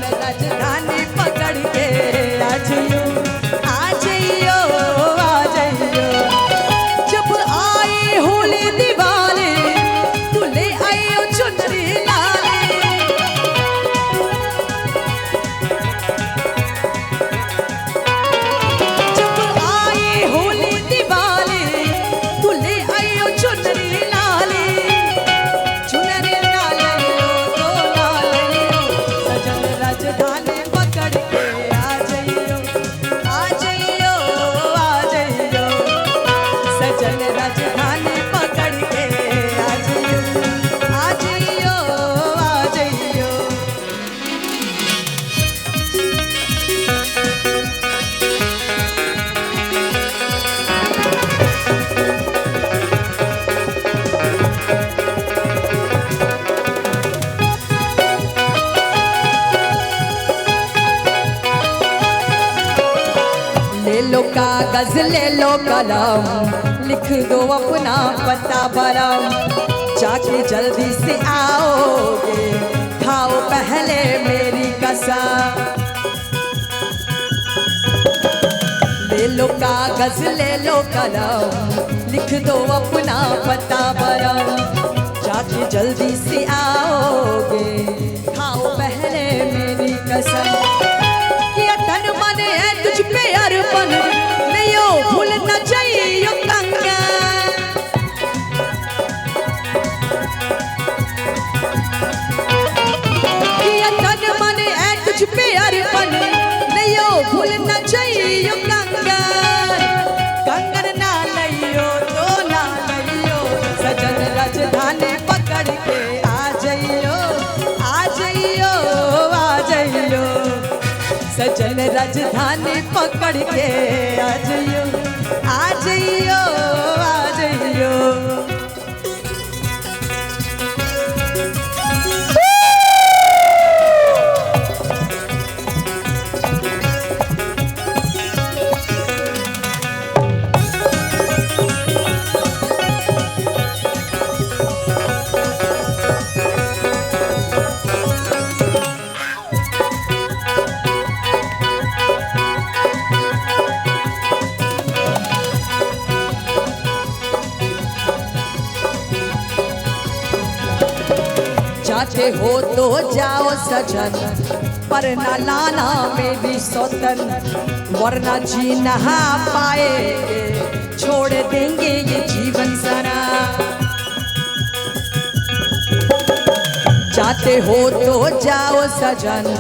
सजन राजधानी पकड़ के आ जाइयो, आ जाइयो, आ जाइयो। जब आई होली दिवाली तू ले आइयो चुनरी लाली। जब आई होली दिवाली तू ले आइयो चुनरी लाली। चुनरी ना लाइयो तो ना लाइयो, सजन राजधानी पकड़ के आ जाइयो, आ जाइयो, आ जाइयो। सजन राजधानी पकड़ के आ जाइयो, आ जाइयो, आ जाइयो। ले लो कागज ले लो कलम, लिख दो अपना पता भरम। जाके जल्दी से आओगे, खाओ पहले मेरी कसम। ले लो कागज ले लो कलम, लिख दो अपना पता भरम। जाके जल्दी से आओगे, खाओ पहले मेरी कसम। किया तन मन है तुझ पे अर्पण, नहीं भूलना चाहिए कंगा। किया तन मन है तुझ पे अर्पण, नहीं भूलना चाहिए कंगा। कंगन ना लियो तो ना लियो, सजन राजधानी पकड़ के आ जाइयो, आ जाइयो, आ जाइयो। सजन राजधानी पकड़ के आ जाइयो, आ जाइयो, आ जाइयो। चाहते हो तो जाओ सजन, पर ना लाना मेरी सौतन। वरना जी नहा पाएंगे, छोड़ देंगे ये जीवन सारा। चाहते हो तो जाओ सजन,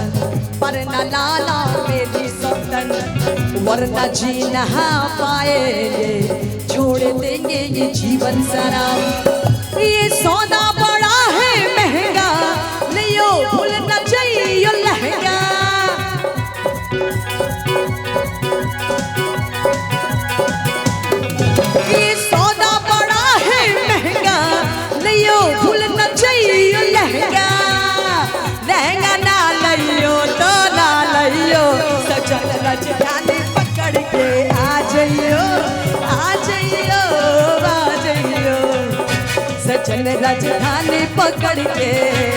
पर ना लाना मेरी सौतन। वरना जी नहा पाएंगे, छोड़ देंगे ये जीवन सारा। ये सौदा बड़ा है महंगा, लियो भूलना चाहिए लहंगा। ये सौदा बड़ा है महंगा, लियो भूलना चाहिए लहंगा। लहंगा ना लियो तो ना लियो, सजन राजधानी पकड़ के आ जाइयो, आ जाइयो, आ जाइयो। सजन राजधानी पकड़ के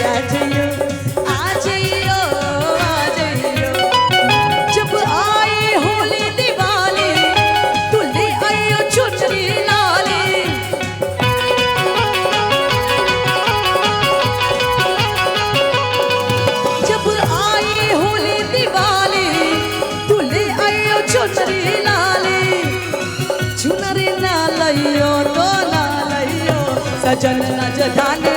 आ जाइयो, आ जाइयो, आ जाइयो। जब आई होली दिवाली तू ले आइयो चुनरी लाली। जब आई होली दिवाली तू ले आइयो चुनरी लाली। चुनरी ना लियो तो ना लियो, सजन राजधानी